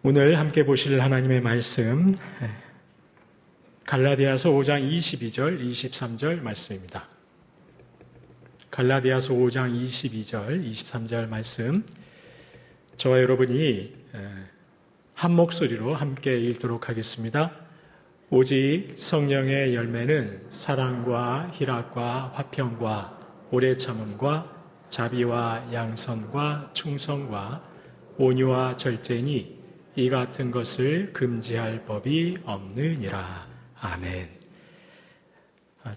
오늘 함께 보실 하나님의 말씀 갈라디아서 5장 22절, 23절 말씀입니다. 갈라디아서 5장 22절, 23절 말씀 저와 여러분이 한 목소리로 함께 읽도록 하겠습니다. 오직 성령의 열매는 사랑과 희락과 화평과 오래 참음과 자비와 양선과 충성과 온유와 절제니 이 같은 것을 금지할 법이 없느니라. 아멘.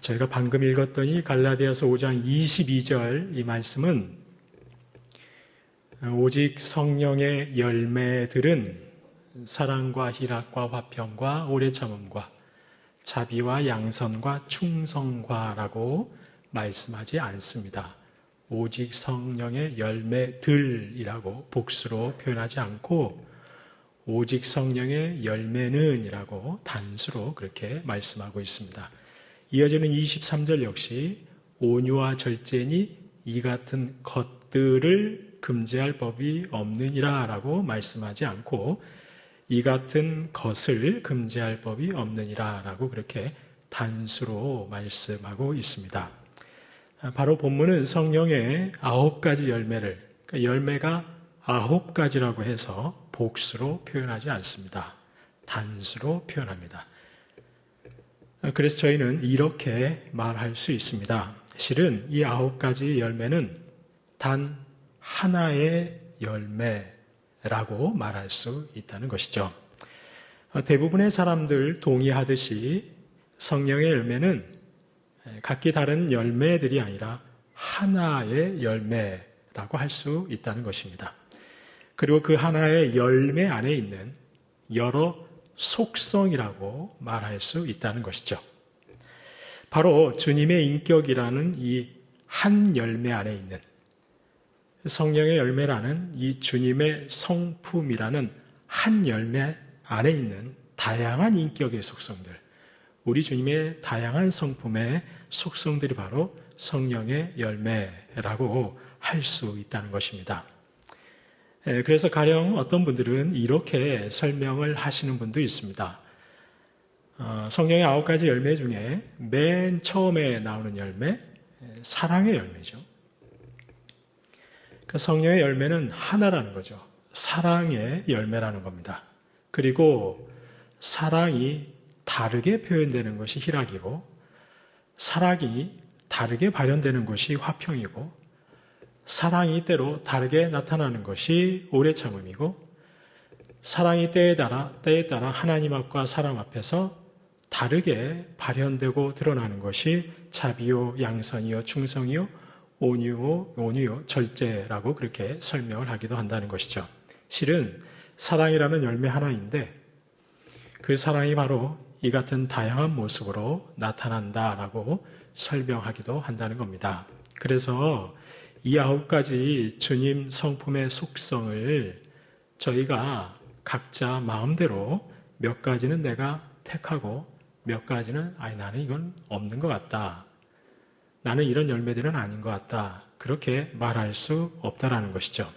저희가 방금 읽었더니 갈라디아서 5장 22절 이 말씀은 오직 성령의 열매들은 사랑과 희락과 화평과 오래 참음과 자비와 양선과 충성과라고 말씀하지 않습니다. 오직 성령의 열매들이라고 복수로 표현하지 않고 오직 성령의 열매는 이라고 단수로 그렇게 말씀하고 있습니다. 이어지는 23절 역시 온유와 절제니 이 같은 것들을 금지할 법이 없느니라 라고 말씀하지 않고 이 같은 것을 금지할 법이 없느니라 라고 그렇게 단수로 말씀하고 있습니다. 바로 본문은 성령의 9가지 열매를, 그러니까 열매가 9가지라고 해서 복수로 표현하지 않습니다. 단수로 표현합니다. 그래서 저희는 이렇게 말할 수 있습니다. 실은 이 9가지 열매는 단 하나의 열매라고 말할 수 있다는 것이죠. 대부분의 사람들 동의하듯이 성령의 열매는 각기 다른 열매들이 아니라 하나의 열매라고 할 수 있다는 것입니다. 그리고 그 하나의 열매 안에 있는 여러 속성이라고 말할 수 있다는 것이죠. 바로 주님의 인격이라는 이 한 열매 안에 있는 성령의 열매라는 이 주님의 성품이라는 한 열매 안에 있는 다양한 인격의 속성들, 우리 주님의 다양한 성품의 속성들이 바로 성령의 열매라고 할 수 있다는 것입니다. 그래서 가령 어떤 분들은 이렇게 설명을 하시는 분도 있습니다. 성령의 9가지 열매 중에 맨 처음에 나오는 열매, 사랑의 열매죠. 그 성령의 열매는 하나라는 거죠. 사랑의 열매라는 겁니다. 그리고 사랑이 다르게 표현되는 것이 희락이고, 사랑이 다르게 발현되는 것이 화평이고, 사랑이 때로 다르게 나타나는 것이 오래 참음이고, 사랑이 때에 따라 하나님 앞과 사람 앞에서 다르게 발현되고 드러나는 것이 자비요, 양선이요, 충성이요, 온유요, 절제라고 그렇게 설명을 하기도 한다는 것이죠. 실은 사랑이라는 열매 하나인데 그 사랑이 바로 이 같은 다양한 모습으로 나타난다라고 설명하기도 한다는 겁니다. 그래서 이 9가지 주님 성품의 속성을 저희가 각자 마음대로 몇 가지는 내가 택하고 몇 가지는 나는 이건 없는 것 같다. 나는 이런 열매들은 아닌 것 같다. 그렇게 말할 수 없다라는 것이죠.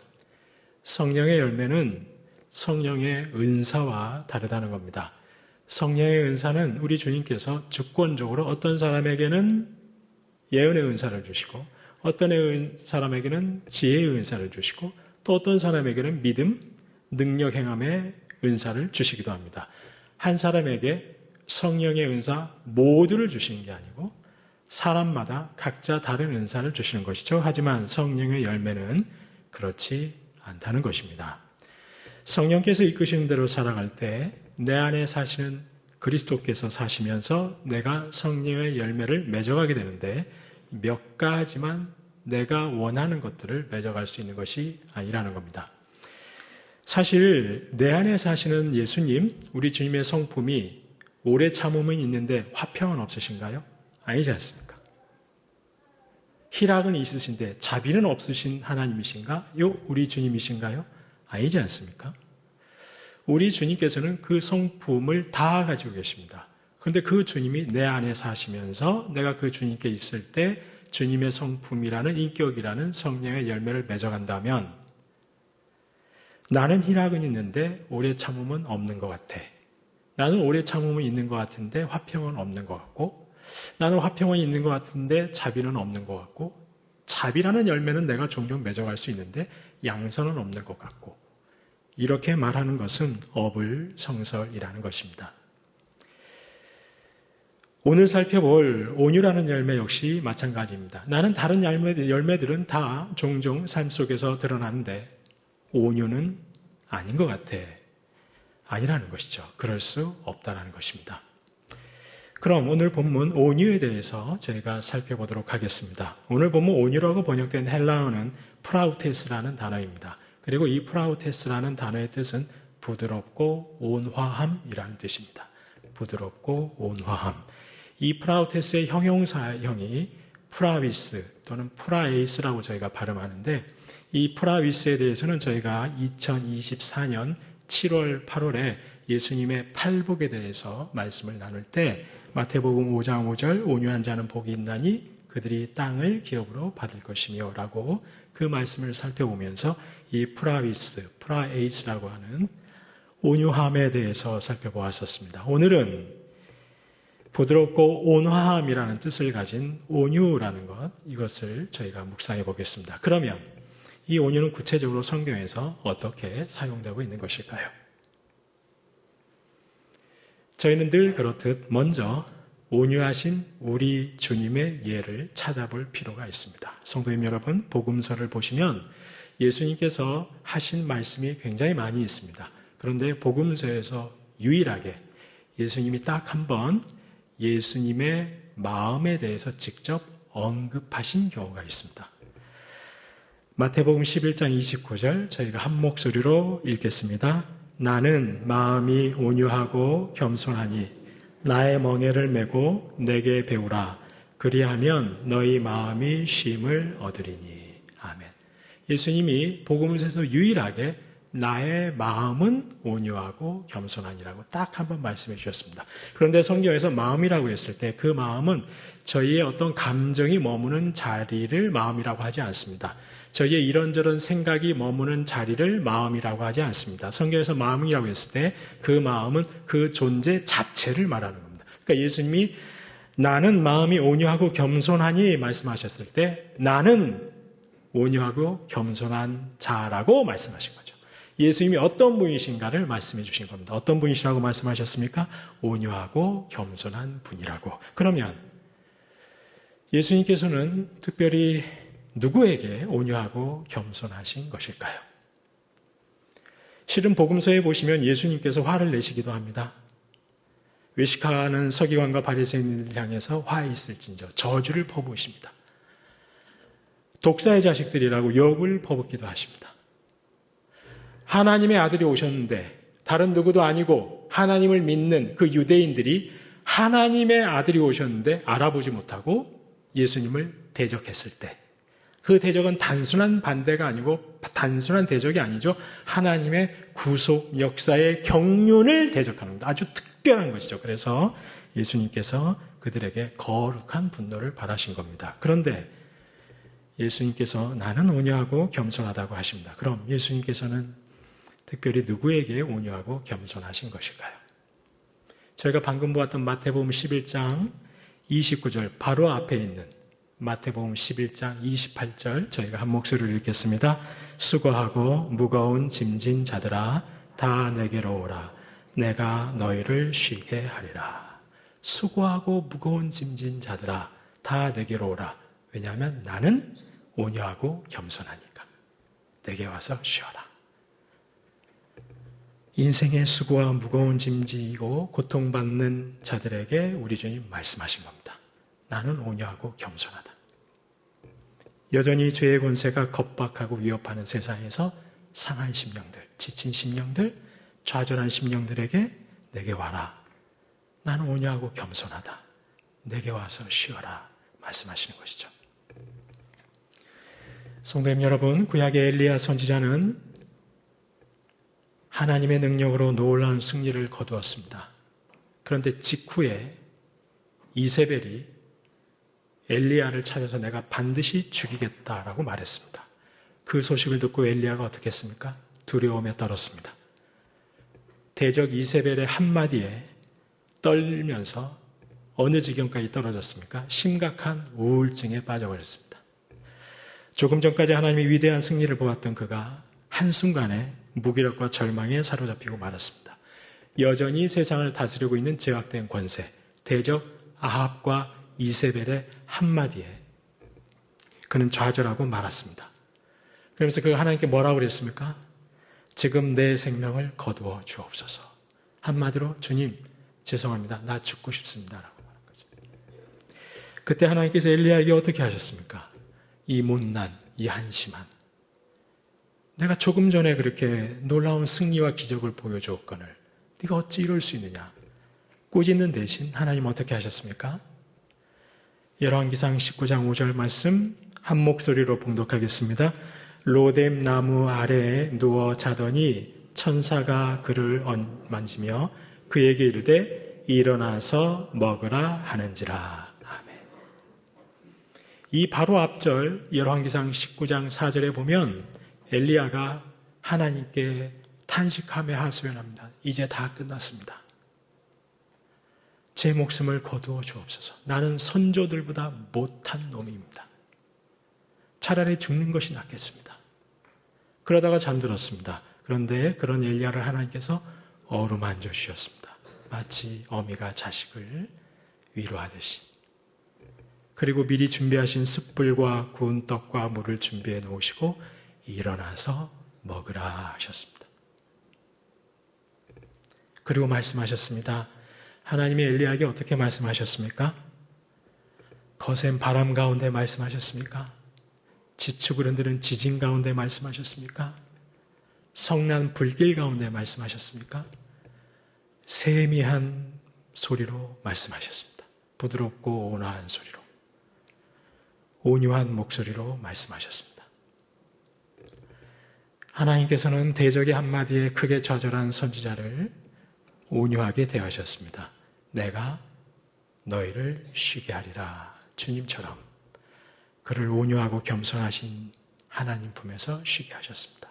성령의 열매는 성령의 은사와 다르다는 겁니다. 성령의 은사는 우리 주님께서 주권적으로 어떤 사람에게는 예언의 은사를 주시고 어떤 사람에게는 지혜의 은사를 주시고 또 어떤 사람에게는 믿음, 능력 행함의 은사를 주시기도 합니다. 한 사람에게 성령의 은사 모두를 주시는 게 아니고 사람마다 각자 다른 은사를 주시는 것이죠. 하지만 성령의 열매는 그렇지 않다는 것입니다. 성령께서 이끄시는 대로 살아갈 때 내 안에 사시는 그리스도께서 사시면서 내가 성령의 열매를 맺어가게 되는데 몇 가지만 내가 원하는 것들을 맺어갈 수 있는 것이 아니라는 겁니다. 사실 내 안에 사시는 예수님, 우리 주님의 성품이 오래 참음은 있는데 화평은 없으신가요? 아니지 않습니까? 희락은 있으신데 자비는 없으신 하나님이신가? 우리 주님이신가요? 아니지 않습니까? 우리 주님께서는 그 성품을 다 가지고 계십니다. 그런데 그 주님이 내 안에 사시면서 내가 그 주님께 있을 때 주님의 성품이라는 인격이라는 성령의 열매를 맺어간다면 나는 희락은 있는데 오래 참음은 없는 것 같아. 나는 오래 참음은 있는 것 같은데 화평은 없는 것 같고, 나는 화평은 있는 것 같은데 자비는 없는 것 같고, 자비라는 열매는 내가 종종 맺어갈 수 있는데 양선은 없는 것 같고, 이렇게 말하는 것은 어불성설이라는 것입니다. 오늘 살펴볼 온유라는 열매 역시 마찬가지입니다. 나는 다른 열매들은 다 종종 삶 속에서 드러나는데 온유는 아닌 것 같아. 아니라는 것이죠. 그럴 수 없다는 것입니다. 그럼 오늘 본문 온유에 대해서 저희가 살펴보도록 하겠습니다. 오늘 본문 온유라고 번역된 헬라어는 프라우테스라는 단어입니다. 그리고 이 프라우테스라는 단어의 뜻은 부드럽고 온화함이라는 뜻입니다. 부드럽고 온화함. 이 프라우테스의 형용사형이 프라위스 또는 프라에이스라고 저희가 발음하는데, 이 프라위스에 대해서는 저희가 2024년 7월, 8월에 예수님의 팔복에 대해서 말씀을 나눌 때 마태복음 5장 5절 온유한 자는 복이 있나니 그들이 땅을 기업으로 받을 것이며 라고 그 말씀을 살펴보면서 이 프라위스, 프라에이스라고 하는 온유함에 대해서 살펴보았었습니다. 오늘은 부드럽고 온화함이라는 뜻을 가진 온유라는 것, 이것을 저희가 묵상해 보겠습니다. 그러면 이 온유는 구체적으로 성경에서 어떻게 사용되고 있는 것일까요? 저희는 늘 그렇듯 먼저 온유하신 우리 주님의 예를 찾아볼 필요가 있습니다. 성도님 여러분, 복음서를 보시면 예수님께서 하신 말씀이 굉장히 많이 있습니다. 그런데 복음서에서 유일하게 예수님이 딱 한 번 예수님의 마음에 대해서 직접 언급하신 경우가 있습니다. 마태복음 11장 29절 저희가 한 목소리로 읽겠습니다. 나는 마음이 온유하고 겸손하니 나의 멍에를 메고 내게 배우라. 그리하면 너희 마음이 쉼을 얻으리니. 아멘. 예수님이 복음서에서 유일하게 나의 마음은 온유하고 겸손하니라고 딱 한 번 말씀해 주셨습니다. 그런데 성경에서 마음이라고 했을 때 그 마음은 저희의 어떤 감정이 머무는 자리를 마음이라고 하지 않습니다. 저희의 이런저런 생각이 머무는 자리를 마음이라고 하지 않습니다. 성경에서 마음이라고 했을 때 그 마음은 그 존재 자체를 말하는 겁니다. 그러니까 예수님이 나는 마음이 온유하고 겸손하니 말씀하셨을 때 나는 온유하고 겸손한 자라고 말씀하신 거죠. 예수님이 어떤 분이신가를 말씀해 주신 겁니다. 어떤 분이시라고 말씀하셨습니까? 온유하고 겸손한 분이라고. 그러면 예수님께서는 특별히 누구에게 온유하고 겸손하신 것일까요? 실은 복음서에 보시면 예수님께서 화를 내시기도 합니다. 외식하는 서기관과 바리새인을 향해서 화 있을진저 저주를 퍼부으십니다. 독사의 자식들이라고 욕을 퍼붓기도 하십니다. 하나님의 아들이 오셨는데 다른 누구도 아니고 하나님을 믿는 그 유대인들이 하나님의 아들이 오셨는데 알아보지 못하고 예수님을 대적했을 때 그 대적은 단순한 반대가 아니고 단순한 대적이 아니죠. 하나님의 구속 역사의 경륜을 대적하는 것. 아주 특별한 것이죠. 그래서 예수님께서 그들에게 거룩한 분노를 발하신 겁니다. 그런데 예수님께서 나는 온유하고 겸손하다고 하십니다. 그럼 예수님께서는 특별히 누구에게 온유하고 겸손하신 것일까요? 저희가 방금 보았던 마태복음 11장 29절 바로 앞에 있는 마태복음 11장 28절 저희가 한 목소리를 읽겠습니다. 수고하고 무거운 짐진 자들아 다 내게로 오라. 내가 너희를 쉬게 하리라. 수고하고 무거운 짐진 자들아 다 내게로 오라. 왜냐하면 나는 온유하고 겸손하니까. 내게 와서 쉬어라. 인생의 수고와 무거운 짐 지고 고통받는 자들에게 우리 주님 말씀하신 겁니다. 나는 온유하고 겸손하다. 여전히 죄의 권세가 겁박하고 위협하는 세상에서 상한 심령들, 지친 심령들, 좌절한 심령들에게 내게 와라. 나는 온유하고 겸손하다. 내게 와서 쉬어라. 말씀하시는 것이죠. 성도님 여러분, 구약의 엘리야 선지자는 하나님의 능력으로 놀라운 승리를 거두었습니다. 그런데 직후에 이세벨이 엘리야를 찾아서 내가 반드시 죽이겠다라고 말했습니다. 그 소식을 듣고 엘리야가 어떻게 했습니까? 두려움에 떨었습니다. 대적 이세벨의 한마디에 떨면서 어느 지경까지 떨어졌습니까? 심각한 우울증에 빠져버렸습니다. 조금 전까지 하나님의 위대한 승리를 보았던 그가 한순간에 무기력과 절망에 사로잡히고 말았습니다. 여전히 세상을 다스리고 있는 제약된 권세, 대적 아합과 이세벨의 한마디에 그는 좌절하고 말았습니다. 그러면서 그가 하나님께 뭐라고 그랬습니까? 지금 내 생명을 거두어 주옵소서. 한마디로 주님 죄송합니다. 나 죽고 싶습니다. 라고 말한 거죠. 그때 하나님께서 엘리야에게 어떻게 하셨습니까? 이 못난, 이 한심한 내가 조금 전에 그렇게 놀라운 승리와 기적을 보여주었거늘 네가 어찌 이럴 수 있느냐? 꾸짖는 대신 하나님 어떻게 하셨습니까? 열왕기상 19장 5절 말씀 한 목소리로 봉독하겠습니다. 로뎀 나무 아래에 누워 자더니 천사가 그를 만지며 그에게 이르되 일어나서 먹으라 하는지라. 아멘. 이 바로 앞절 열왕기상 19장 4절에 보면 엘리야가 하나님께 탄식하며 하소연합니다. 이제 다 끝났습니다. 제 목숨을 거두어 주옵소서. 나는 선조들보다 못한 놈입니다. 차라리 죽는 것이 낫겠습니다. 그러다가 잠들었습니다. 그런데 그런 엘리야를 하나님께서 어루만져 주셨습니다. 마치 어미가 자식을 위로하듯이. 그리고 미리 준비하신 숯불과 구운 떡과 물을 준비해 놓으시고 일어나서 먹으라 하셨습니다. 그리고 말씀하셨습니다. 하나님이 엘리야에게 어떻게 말씀하셨습니까? 거센 바람 가운데 말씀하셨습니까? 지축을 흔드는 지진 가운데 말씀하셨습니까? 성난 불길 가운데 말씀하셨습니까? 세미한 소리로 말씀하셨습니다. 부드럽고 온화한 소리로, 온유한 목소리로 말씀하셨습니다. 하나님께서는 대적의 한마디에 크게 좌절한 선지자를 온유하게 대하셨습니다. 내가 너희를 쉬게 하리라. 주님처럼 그를 온유하고 겸손하신 하나님 품에서 쉬게 하셨습니다.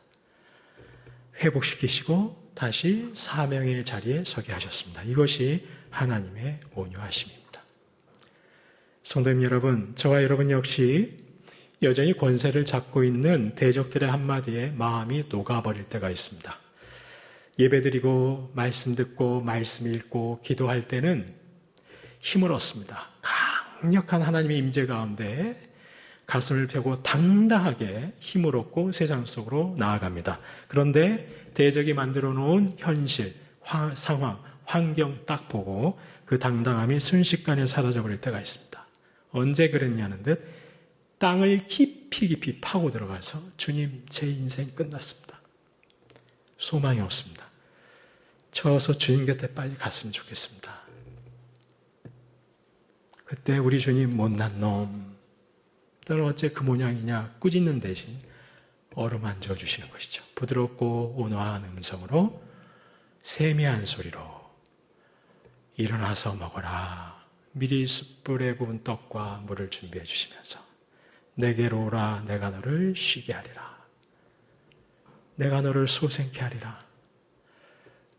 회복시키시고 다시 사명의 자리에 서게 하셨습니다. 이것이 하나님의 온유하심입니다. 성도님 여러분, 저와 여러분 역시 여전히 권세를 잡고 있는 대적들의 한마디에 마음이 녹아버릴 때가 있습니다. 예배드리고 말씀 듣고 말씀 읽고 기도할 때는 힘을 얻습니다. 강력한 하나님의 임재 가운데 가슴을 펴고 당당하게 힘을 얻고 세상 속으로 나아갑니다. 그런데 대적이 만들어 놓은 현실, 상황, 환경 딱 보고 그 당당함이 순식간에 사라져버릴 때가 있습니다. 언제 그랬냐는 듯 땅을 깊이 파고 들어가서 주님 제 인생 끝났습니다. 소망이 없습니다. 저어서 주님 곁에 빨리 갔으면 좋겠습니다. 그때 우리 주님 못난 놈, 너는 어째 그 모양이냐 꾸짖는 대신 어루만져 주시는 것이죠. 부드럽고 온화한 음성으로 세미한 소리로 일어나서 먹어라. 미리 숯불에 구운 떡과 물을 준비해 주시면서 내게로 오라. 내가 너를 쉬게 하리라. 내가 너를 소생케 하리라.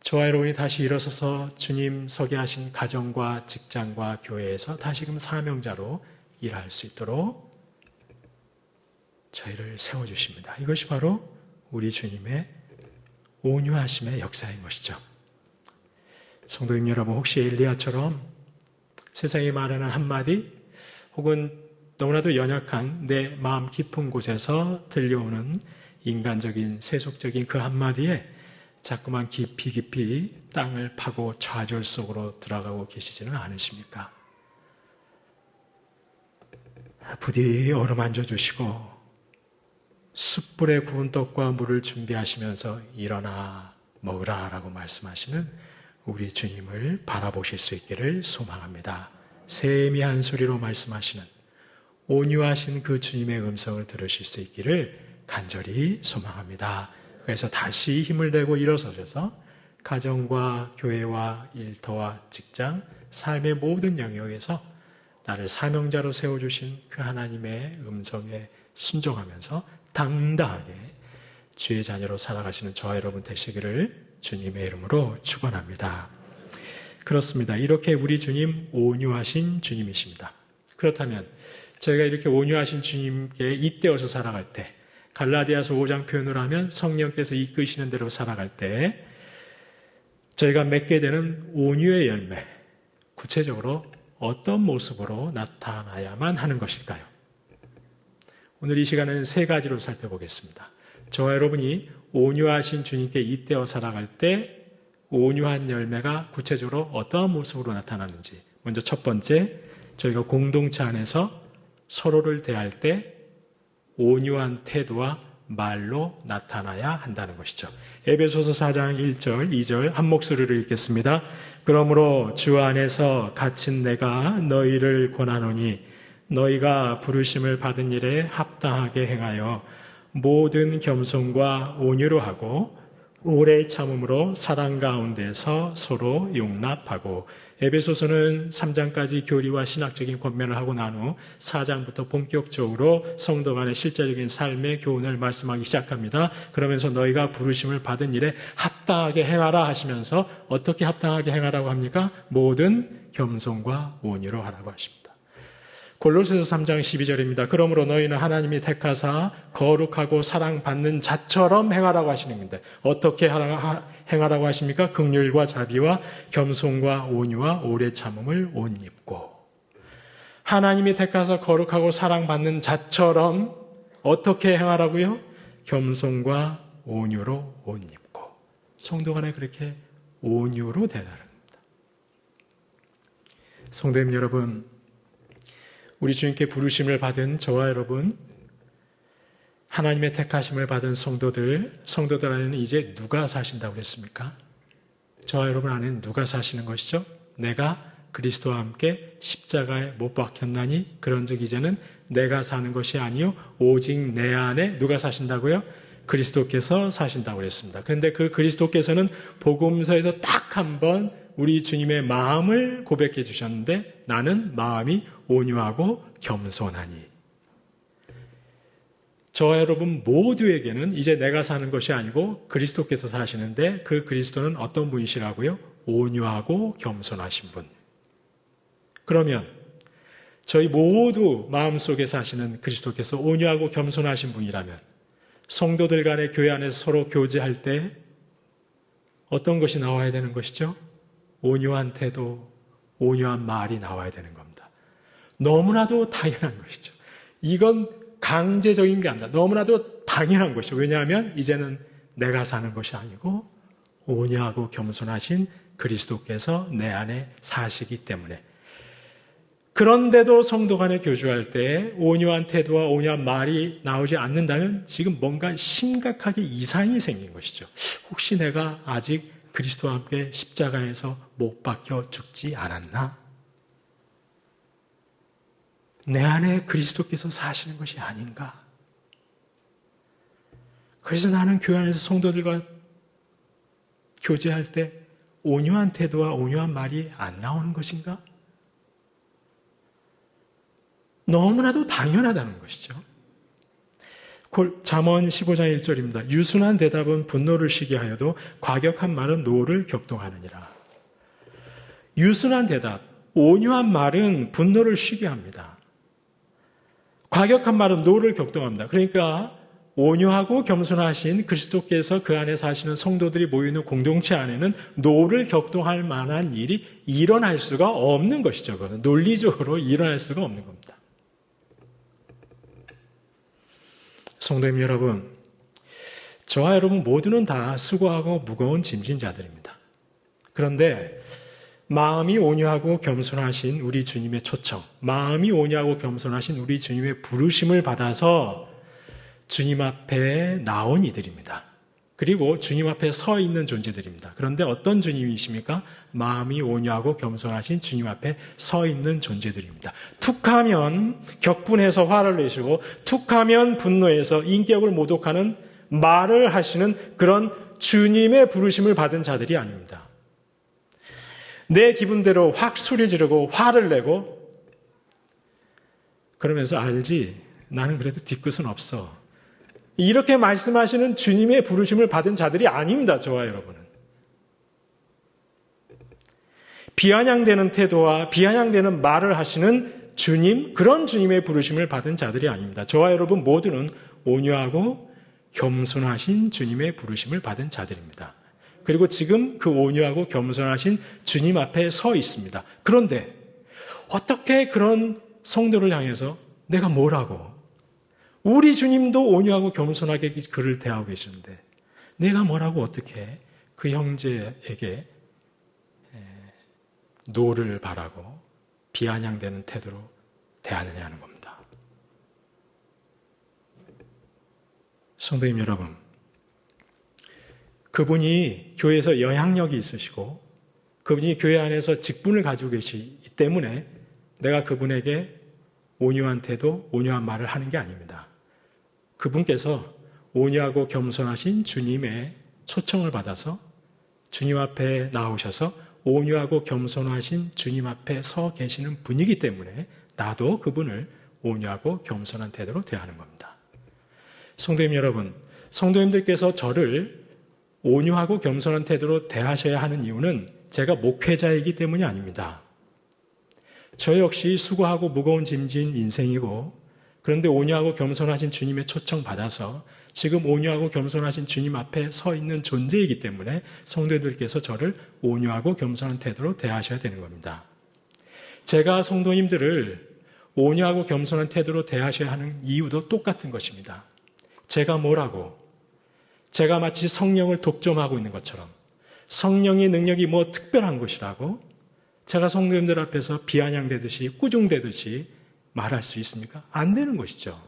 저와 여러분이 다시 일어서서 주님 서게 하신 가정과 직장과 교회에서 다시금 사명자로 일할 수 있도록 저희를 세워주십니다. 이것이 바로 우리 주님의 온유하심의 역사인 것이죠. 성도님 여러분, 혹시 엘리야처럼 세상이 말하는 한마디 혹은 너무나도 연약한 내 마음 깊은 곳에서 들려오는 인간적인 세속적인 그 한마디에 자꾸만 깊이 땅을 파고 좌절 속으로 들어가고 계시지는 않으십니까? 부디 어루만져 주시고 숯불에 구운 떡과 물을 준비하시면서 일어나 먹으라 라고 말씀하시는 우리 주님을 바라보실 수 있기를 소망합니다. 세미한 소리로 말씀하시는 온유하신 그 주님의 음성을 들으실 수 있기를 간절히 소망합니다. 그래서 다시 힘을 내고 일어서셔서 가정과 교회와 일터와 직장, 삶의 모든 영역에서 나를 사명자로 세워주신 그 하나님의 음성에 순종하면서 당당하게 주의 자녀로 살아가시는 저와 여러분 되시기를 주님의 이름으로 축원합니다. 그렇습니다. 이렇게 우리 주님 온유하신 주님이십니다. 그렇다면 저희가 이렇게 온유하신 주님께 잇대어서 살아갈 때, 갈라디아서 5장 표현으로 하면 성령께서 이끄시는 대로 살아갈 때 저희가 맺게 되는 온유의 열매, 구체적으로 어떤 모습으로 나타나야만 하는 것일까요? 오늘 이 시간에는 세 가지로 살펴보겠습니다. 저와 여러분이 온유하신 주님께 잇대어 살아갈 때 온유한 열매가 구체적으로 어떠한 모습으로 나타나는지, 먼저 첫 번째, 저희가 공동체 안에서 서로를 대할 때 온유한 태도와 말로 나타나야 한다는 것이죠. 에베소서 4장 1절, 2절 한 목소리로 읽겠습니다. 그러므로 주 안에서 갇힌 내가 너희를 권하노니 너희가 부르심을 받은 일에 합당하게 행하여 모든 겸손과 온유로 하고 오래 참음으로 사랑 가운데서 서로 용납하고. 에베소서는 3장까지 교리와 신학적인 권면을 하고 난 후 4장부터 본격적으로 성도 간의 실제적인 삶의 교훈을 말씀하기 시작합니다. 그러면서 너희가 부르심을 받은 일에 합당하게 행하라 하시면서 어떻게 합당하게 행하라고 합니까? 모든 겸손과 온유로 하라고 하십니다. 골로새서 3장 12절입니다. 그러므로 너희는 하나님이 택하사 거룩하고 사랑받는 자처럼 행하라고 하시는 겁니다. 어떻게 행하라고 하십니까? 긍휼과 자비와 겸손과 온유와 오래 참음을 옷 입고. 하나님이 택하사 거룩하고 사랑받는 자처럼 어떻게 행하라고요? 겸손과 온유로 옷 입고. 성도 간에 그렇게 온유로 대하는 겁니다. 성도님 여러분, 우리 주님께 부르심을 받은 저와 여러분, 하나님의 택하심을 받은 성도들 안에는 이제 누가 사신다고 그랬습니까? 저와 여러분 안에는 누가 사시는 것이죠? 내가 그리스도와 함께 십자가에 못 박혔나니 그런즉 이제는 내가 사는 것이 아니요 오직 내 안에 누가 사신다고요? 그리스도께서 사신다고 그랬습니다. 그런데 그 그리스도께서는 복음서에서 딱 한 번 우리 주님의 마음을 고백해 주셨는데, 나는 마음이 온유하고 겸손하니. 저와 여러분 모두에게는 이제 내가 사는 것이 아니고 그리스도께서 사시는데, 그 그리스도는 어떤 분이시라고요? 온유하고 겸손하신 분. 그러면 저희 모두 마음속에 사시는 그리스도께서 온유하고 겸손하신 분이라면 성도들 간의 교회 안에서 서로 교제할 때 어떤 것이 나와야 되는 것이죠? 온유한 태도, 온유한 말이 나와야 되는 겁니다. 너무나도 당연한 것이죠. 이건 강제적인 게 아니라 너무나도 당연한 것이죠. 왜냐하면 이제는 내가 사는 것이 아니고 온유하고 겸손하신 그리스도께서 내 안에 사시기 때문에. 그런데도 성도 간에 교주할 때 온유한 태도와 온유한 말이 나오지 않는다면 지금 뭔가 심각하게 이상이 생긴 것이죠. 혹시 내가 아직 그리스도와 함께 십자가에서 못 박혀 죽지 않았나? 내 안에 그리스도께서 사시는 것이 아닌가? 그래서 나는 교회 안에서 성도들과 교제할 때 온유한 태도와 온유한 말이 안 나오는 것인가? 너무나도 당연하다는 것이죠. 잠언 15장 1절입니다. 유순한 대답은 분노를 쉬게 하여도 과격한 말은 노를 격동하느니라. 유순한 대답, 온유한 말은 분노를 쉬게 합니다. 과격한 말은 노를 격동합니다. 그러니까 온유하고 겸손하신 그리스도께서 그 안에 사시는 성도들이 모이는 공동체 안에는 노를 격동할 만한 일이 일어날 수가 없는 것이죠. 그건 논리적으로 일어날 수가 없는 겁니다. 성도님 여러분, 저와 여러분 모두는 다 수고하고 무거운 짐진 자들입니다. 그런데 마음이 온유하고 겸손하신 우리 주님의 초청, 마음이 온유하고 겸손하신 우리 주님의 부르심을 받아서 주님 앞에 나온 이들입니다. 그리고 주님 앞에 서 있는 존재들입니다. 그런데 어떤 주님이십니까? 마음이 온유하고 겸손하신 주님 앞에 서 있는 존재들입니다. 툭하면 격분해서 화를 내시고 툭하면 분노해서 인격을 모독하는 말을 하시는 그런 주님의 부르심을 받은 자들이 아닙니다. 내 기분대로 확 소리 지르고 화를 내고 그러면서 알지? 나는 그래도 뒤끝은 없어. 이렇게 말씀하시는 주님의 부르심을 받은 자들이 아닙니다. 저와 여러분은. 비아냥대는 태도와 비아냥대는 말을 하시는 주님, 그런 주님의 부르심을 받은 자들이 아닙니다. 저와 여러분 모두는 온유하고 겸손하신 주님의 부르심을 받은 자들입니다. 그리고 지금 그 온유하고 겸손하신 주님 앞에 서 있습니다. 그런데 어떻게 그런 성도를 향해서 내가 뭐라고? 우리 주님도 온유하고 겸손하게 그를 대하고 계시는데 내가 뭐라고 어떻게 그 형제에게 노를 바라고 비아냥대는 태도로 대하느냐는 겁니다. 성도님 여러분, 그분이 교회에서 영향력이 있으시고 그분이 교회 안에서 직분을 가지고 계시기 때문에 내가 그분에게 온유한 태도, 온유한 말을 하는 게 아닙니다. 그분께서 온유하고 겸손하신 주님의 초청을 받아서 주님 앞에 나오셔서 온유하고 겸손하신 주님 앞에 서 계시는 분이기 때문에 나도 그분을 온유하고 겸손한 태도로 대하는 겁니다. 성도님 여러분, 성도님들께서 저를 온유하고 겸손한 태도로 대하셔야 하는 이유는 제가 목회자이기 때문이 아닙니다. 저 역시 수고하고 무거운 짐진 인생이고 그런데 온유하고 겸손하신 주님의 초청 받아서 지금 온유하고 겸손하신 주님 앞에 서 있는 존재이기 때문에 성도들께서 저를 온유하고 겸손한 태도로 대하셔야 되는 겁니다. 제가 성도님들을 온유하고 겸손한 태도로 대하셔야 하는 이유도 똑같은 것입니다. 제가 뭐라고? 제가 마치 성령을 독점하고 있는 것처럼 성령의 능력이 뭐 특별한 것이라고 제가 성도님들 앞에서 비아냥대듯이 꾸중대듯이 말할 수 있습니까? 안 되는 것이죠.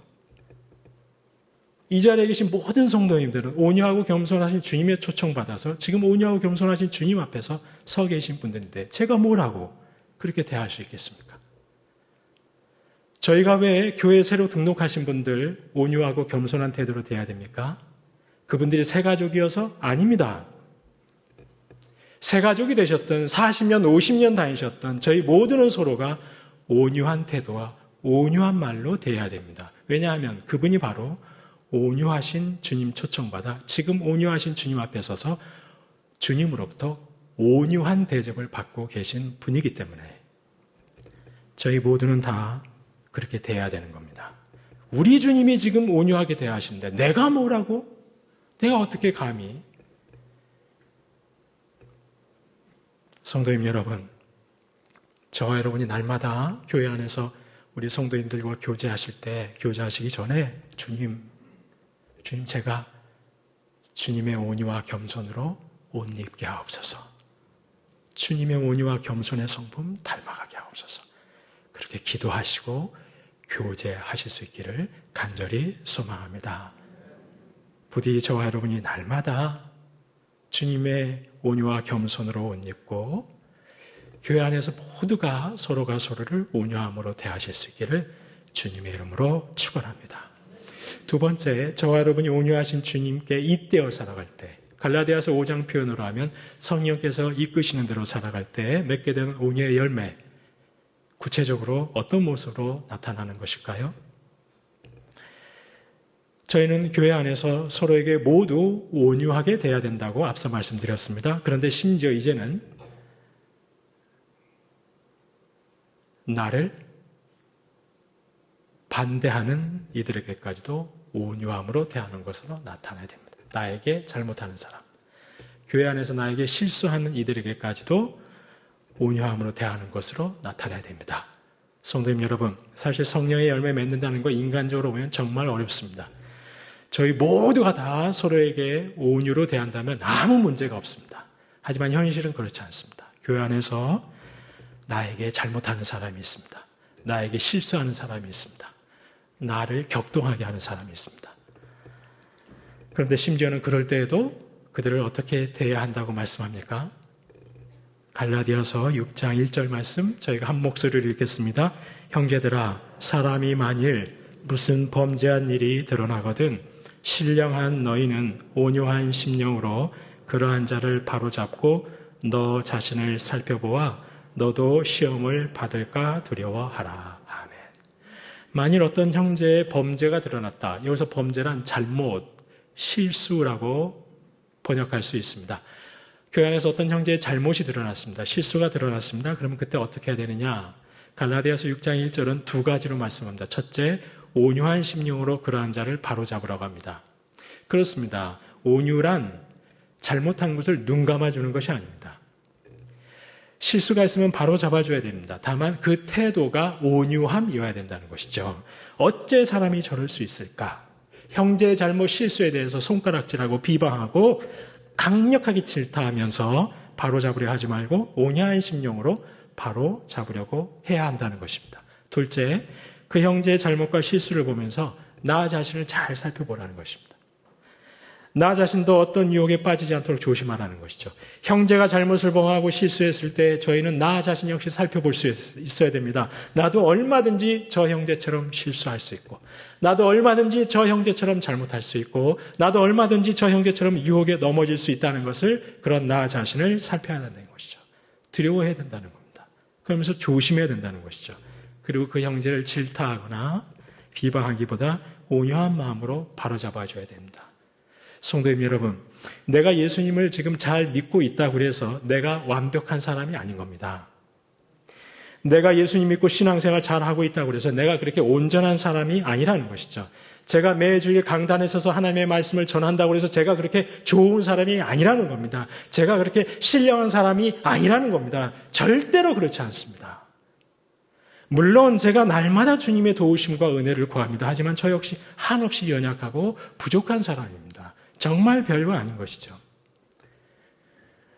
이 자리에 계신 모든 성도님들은 온유하고 겸손하신 주님의 초청받아서 지금 온유하고 겸손하신 주님 앞에서 서 계신 분들인데 제가 뭐라고 그렇게 대할 수 있겠습니까? 저희가 왜 교회에 새로 등록하신 분들 온유하고 겸손한 태도로 대해야 됩니까? 그분들이 새 가족이어서? 아닙니다. 새 가족이 되셨던 40년, 50년 다니셨던 저희 모두는 서로가 온유한 태도와 온유한 말로 대해야 됩니다. 왜냐하면 그분이 바로 온유하신 주님 초청받아 지금 온유하신 주님 앞에 서서 주님으로부터 온유한 대접을 받고 계신 분이기 때문에 저희 모두는 다 그렇게 대해야 되는 겁니다. 우리 주님이 지금 온유하게 대하시는데 내가 뭐라고? 내가 어떻게 감히? 성도님 여러분, 저와 여러분이 날마다 교회 안에서 우리 성도님들과 교제하실 때 교제하시기 전에 주님 제가 주님의 온유와 겸손으로 옷 입게 하옵소서. 주님의 온유와 겸손의 성품 닮아가게 하옵소서. 그렇게 기도하시고 교제하실 수 있기를 간절히 소망합니다. 부디 저와 여러분이 날마다 주님의 온유와 겸손으로 옷 입고 교회 안에서 모두가 서로가 서로를 온유함으로 대하실 수 있기를 주님의 이름으로 축원합니다. 두 번째, 저와 여러분이 온유하신 주님께 잇대어 살아갈 때 갈라디아서 5장 표현으로 하면 성령께서 이끄시는 대로 살아갈 때 맺게 되는 온유의 열매, 구체적으로 어떤 모습으로 나타나는 것일까요? 저희는 교회 안에서 서로에게 모두 온유하게 대해야 된다고 앞서 말씀드렸습니다. 그런데 심지어 이제는 나를 반대하는 이들에게까지도 온유함으로 대하는 것으로 나타나야 됩니다. 나에게 잘못하는 사람, 교회 안에서 나에게 실수하는 이들에게까지도 온유함으로 대하는 것으로 나타나야 됩니다. 성도님 여러분, 사실 성령의 열매 맺는다는 거 인간적으로 보면 정말 어렵습니다. 저희 모두가 다 서로에게 온유로 대한다면 아무 문제가 없습니다. 하지만 현실은 그렇지 않습니다. 교회 안에서 나에게 잘못하는 사람이 있습니다. 나에게 실수하는 사람이 있습니다. 나를 격동하게 하는 사람이 있습니다. 그런데 심지어는 그럴 때에도 그들을 어떻게 대해야 한다고 말씀합니까? 갈라디아서 6장 1절 말씀 저희가 한 목소리를 읽겠습니다. 형제들아, 사람이 만일 무슨 범죄한 일이 드러나거든 신령한 너희는 온유한 심령으로 그러한 자를 바로잡고 너 자신을 살펴보아 너도 시험을 받을까 두려워하라. 아멘. 만일 어떤 형제의 범죄가 드러났다. 여기서 범죄란 잘못, 실수라고 번역할 수 있습니다. 그 안에서 어떤 형제의 잘못이 드러났습니다. 실수가 드러났습니다. 그러면 그때 어떻게 해야 되느냐? 갈라디아서 6장 1절은 두 가지로 말씀합니다. 첫째, 온유한 심령으로 그러한 자를 바로잡으라고 합니다. 그렇습니다. 온유란 잘못한 것을 눈 감아주는 것이 아닙니다. 실수가 있으면 바로 잡아줘야 됩니다. 다만 그 태도가 온유함이어야 된다는 것이죠. 어째 사람이 저럴 수 있을까? 형제의 잘못 실수에 대해서 손가락질하고 비방하고 강력하게 질타하면서 바로 잡으려 하지 말고 온유한 심령으로 바로 잡으려고 해야 한다는 것입니다. 둘째, 그 형제의 잘못과 실수를 보면서 나 자신을 잘 살펴보라는 것입니다. 나 자신도 어떤 유혹에 빠지지 않도록 조심하라는 것이죠. 형제가 잘못을 범하고 실수했을 때 저희는 나 자신 역시 살펴볼 수 있어야 됩니다. 나도 얼마든지 저 형제처럼 실수할 수 있고, 나도 얼마든지 저 형제처럼 잘못할 수 있고, 나도 얼마든지 저 형제처럼 유혹에 넘어질 수 있다는 것을, 그런 나 자신을 살펴야 한다는 것이죠. 두려워해야 된다는 겁니다. 그러면서 조심해야 된다는 것이죠. 그리고 그 형제를 질타하거나 비방하기보다 온유한 마음으로 바로잡아줘야 됩니다. 성도님 여러분, 내가 예수님을 지금 잘 믿고 있다고 해서 내가 완벽한 사람이 아닌 겁니다. 내가 예수님 믿고 신앙생활 잘하고 있다고 해서 내가 그렇게 온전한 사람이 아니라는 것이죠. 제가 매주일 강단에 서서 하나님의 말씀을 전한다고 해서 제가 그렇게 좋은 사람이 아니라는 겁니다. 제가 그렇게 신령한 사람이 아니라는 겁니다. 절대로 그렇지 않습니다. 물론 제가 날마다 주님의 도우심과 은혜를 구합니다. 하지만 저 역시 한없이 연약하고 부족한 사람입니다. 정말 별거 아닌 것이죠.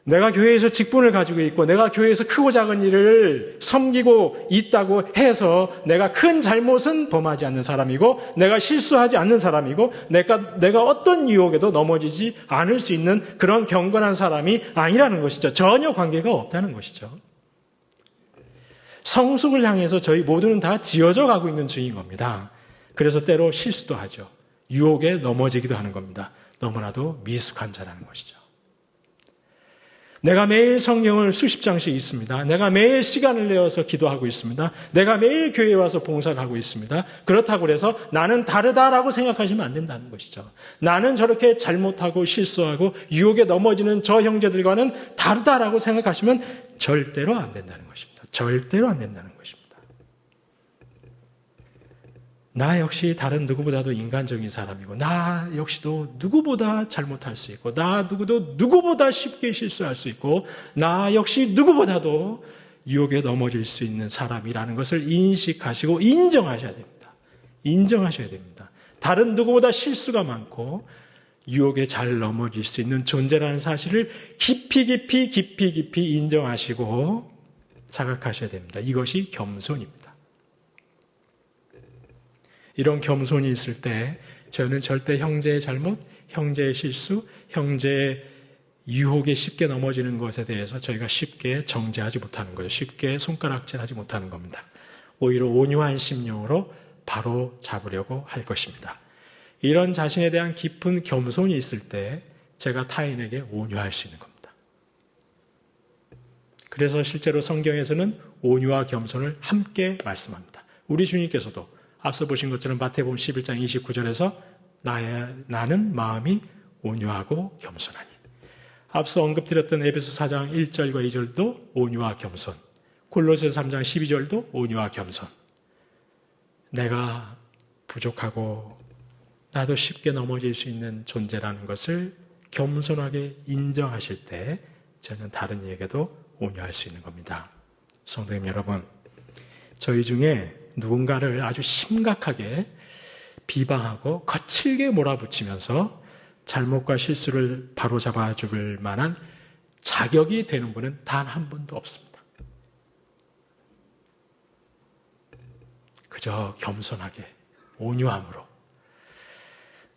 내가 교회에서 직분을 가지고 있고 내가 교회에서 크고 작은 일을 섬기고 있다고 해서 내가 큰 잘못은 범하지 않는 사람이고 내가 실수하지 않는 사람이고 내가 어떤 유혹에도 넘어지지 않을 수 있는 그런 경건한 사람이 아니라는 것이죠. 전혀 관계가 없다는 것이죠. 성숙을 향해서 저희 모두는 다 지어져 가고 있는 중인 겁니다. 그래서 때로 실수도 하죠. 유혹에 넘어지기도 하는 겁니다. 너무나도 미숙한 자라는 것이죠. 내가 매일 성경을 수십 장씩 읽습니다. 내가 매일 시간을 내어서 기도하고 있습니다. 내가 매일 교회에 와서 봉사를 하고 있습니다. 그렇다고 해서 나는 다르다라고 생각하시면 안 된다는 것이죠. 나는 저렇게 잘못하고 실수하고 유혹에 넘어지는 저 형제들과는 다르다라고 생각하시면 절대로 안 된다는 것입니다. 절대로 안 된다는 것입니다. 나 역시 다른 누구보다도 인간적인 사람이고 나 역시도 누구보다 잘못할 수 있고 나 누구보다 쉽게 실수할 수 있고 나 역시 누구보다도 유혹에 넘어질 수 있는 사람이라는 것을 인식하시고 인정하셔야 됩니다. 인정하셔야 됩니다. 다른 누구보다 실수가 많고 유혹에 잘 넘어질 수 있는 존재라는 사실을 깊이 인정하시고 자각하셔야 됩니다. 이것이 겸손입니다. 이런 겸손이 있을 때 저는 절대 형제의 잘못, 형제의 실수, 형제의 유혹에 쉽게 넘어지는 것에 대해서 저희가 쉽게 정죄하지 못하는 거예요. 쉽게 손가락질하지 못하는 겁니다. 오히려 온유한 심령으로 바로 잡으려고 할 것입니다. 이런 자신에 대한 깊은 겸손이 있을 때 제가 타인에게 온유할 수 있는 겁니다. 그래서 실제로 성경에서는 온유와 겸손을 함께 말씀합니다. 우리 주님께서도 앞서 보신 것처럼 마태복음 11장 29절에서 나는 마음이 온유하고 겸손하니. 앞서 언급드렸던 에베소 4장 1절과 2절도 온유와 겸손. 골로새서 3장 12절도 온유와 겸손. 내가 부족하고 나도 쉽게 넘어질 수 있는 존재라는 것을 겸손하게 인정하실 때 저는 다른 이에게도 온유할 수 있는 겁니다. 성도님 여러분, 저희 중에 누군가를 아주 심각하게 비방하고 거칠게 몰아붙이면서 잘못과 실수를 바로잡아 줄 만한 자격이 되는 분은 단 한 분도 없습니다. 그저 겸손하게 온유함으로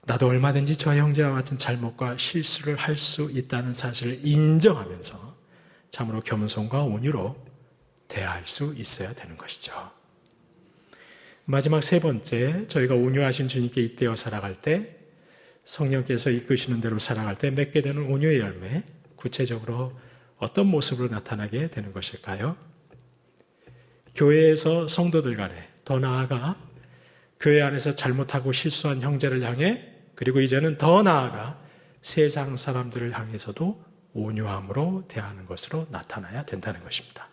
나도 얼마든지 저 형제와 같은 잘못과 실수를 할 수 있다는 사실을 인정하면서 참으로 겸손과 온유로 대할 수 있어야 되는 것이죠. 마지막 세 번째, 저희가 온유하신 주님께 잇대어 살아갈 때, 성령께서 이끄시는 대로 살아갈 때 맺게 되는 온유의 열매, 구체적으로 어떤 모습으로 나타나게 되는 것일까요? 교회에서 성도들 간에, 더 나아가 교회 안에서 잘못하고 실수한 형제를 향해, 그리고 이제는 더 나아가 세상 사람들을 향해서도 온유함으로 대하는 것으로 나타나야 된다는 것입니다.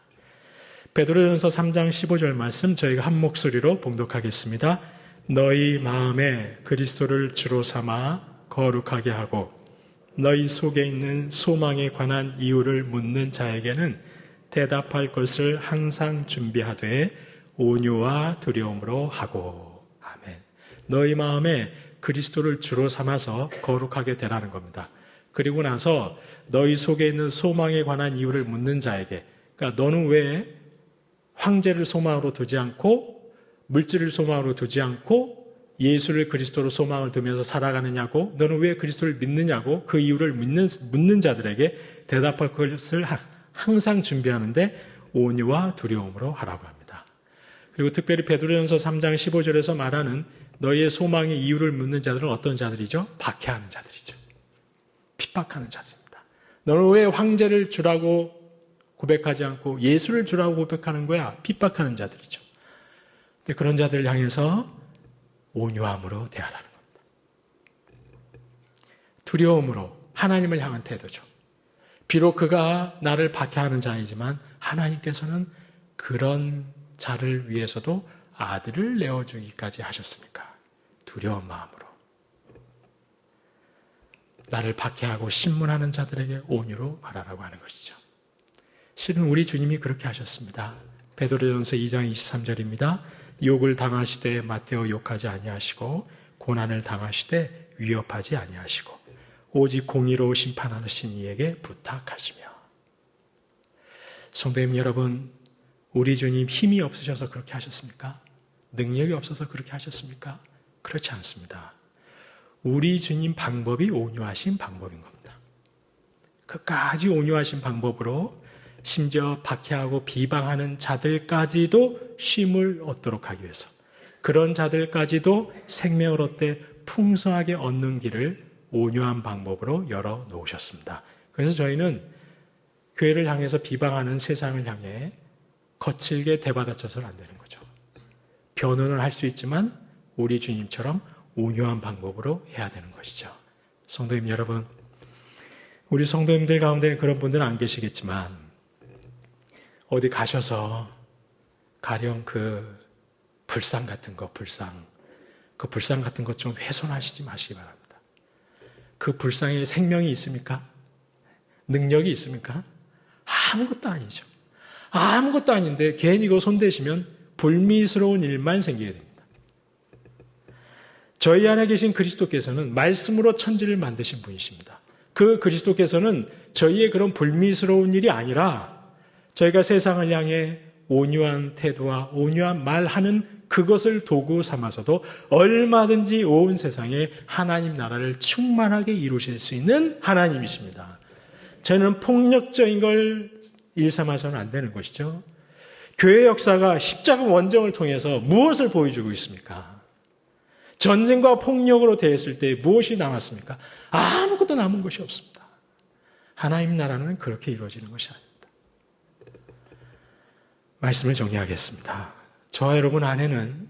베드로전서 3장 15절 말씀 저희가 한 목소리로 봉독하겠습니다. 너희 마음에 그리스도를 주로 삼아 거룩하게 하고 너희 속에 있는 소망에 관한 이유를 묻는 자에게는 대답할 것을 항상 준비하되 온유와 두려움으로 하고. 아멘. 너희 마음에 그리스도를 주로 삼아서 거룩하게 되라는 겁니다. 그리고 나서 너희 속에 있는 소망에 관한 이유를 묻는 자에게, 그러니까 너는 왜 황제를 소망으로 두지 않고 물질을 소망으로 두지 않고 예수를 그리스도로 소망을 두면서 살아가느냐고, 너는 왜 그리스도를 믿느냐고 그 이유를 묻는 자들에게 대답할 것을 항상 준비하는데 온유와 두려움으로 하라고 합니다. 그리고 특별히 베드로전서 3장 15절에서 말하는 너희의 소망의 이유를 묻는 자들은 어떤 자들이죠? 박해하는 자들이죠. 핍박하는 자들입니다. 너는 왜 황제를 주라고 고백하지 않고 예수를 주라고 고백하는 거야? 핍박하는 자들이죠. 근데 그런 자들을 향해서 온유함으로 대하라는 겁니다. 두려움으로 하나님을 향한 태도죠. 비록 그가 나를 박해하는 자이지만 하나님께서는 그런 자를 위해서도 아들을 내어주기까지 하셨으니까 두려운 마음으로 나를 박해하고 신문하는 자들에게 온유로 말하라고 하는 것이죠. 실은 우리 주님이 그렇게 하셨습니다. 베드로전서 2장 23절입니다. 욕을 당하시되 맞대어 욕하지 아니하시고 고난을 당하시되 위협하지 아니하시고 오직 공의로 심판하신 이에게 부탁하시며. 성도님 여러분, 우리 주님 힘이 없으셔서 그렇게 하셨습니까? 능력이 없어서 그렇게 하셨습니까? 그렇지 않습니다. 우리 주님 방법이 온유하신 방법인 겁니다. 끝까지 온유하신 방법으로 심지어 박해하고 비방하는 자들까지도 쉼을 얻도록 하기 위해서, 그런 자들까지도 생명을 얻되 풍성하게 얻는 길을 온유한 방법으로 열어놓으셨습니다. 그래서 저희는 교회를 향해서 비방하는 세상을 향해 거칠게 대받아쳐서는 안 되는 거죠. 변호는 할 수 있지만 우리 주님처럼 온유한 방법으로 해야 되는 것이죠. 성도님 여러분, 우리 성도님들 가운데는 그런 분들은 안 계시겠지만 어디 가셔서 가령 그 불상 같은 거, 그 불상 같은 것 좀 훼손하시지 마시기 바랍니다. 그 불상에 생명이 있습니까? 능력이 있습니까? 아무것도 아니죠. 아무것도 아닌데 괜히 이거 손대시면 불미스러운 일만 생기게 됩니다. 저희 안에 계신 그리스도께서는 말씀으로 천지를 만드신 분이십니다. 그 그리스도께서는 저희의 그런 불미스러운 일이 아니라 저희가 세상을 향해 온유한 태도와 온유한 말하는 그것을 도구 삼아서도 얼마든지 온 세상에 하나님 나라를 충만하게 이루실 수 있는 하나님이십니다. 저는 폭력적인 걸 일삼아서는 안 되는 것이죠. 교회 역사가 십자가 원정을 통해서 무엇을 보여주고 있습니까? 전쟁과 폭력으로 대했을 때 무엇이 남았습니까? 아무것도 남은 것이 없습니다. 하나님 나라는 그렇게 이루어지는 것이 아닙니다. 말씀을 정리하겠습니다. 저와 여러분 안에는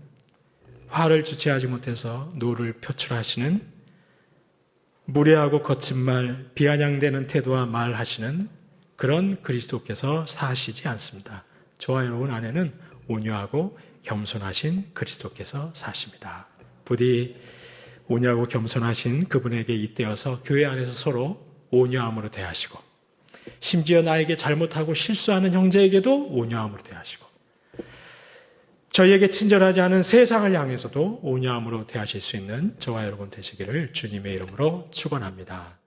화를 주체하지 못해서 노를 표출하시는 무례하고 거친 말, 비아냥대는 태도와 말하시는 그런 그리스도께서 사시지 않습니다. 저와 여러분 안에는 온유하고 겸손하신 그리스도께서 사십니다. 부디 온유하고 겸손하신 그분에게 잇대어서 교회 안에서 서로 온유함으로 대하시고 심지어 나에게 잘못하고 실수하는 형제에게도 온유함으로 대하시고 저희에게 친절하지 않은 세상을 향해서도 온유함으로 대하실 수 있는 저와 여러분 되시기를 주님의 이름으로 축원합니다.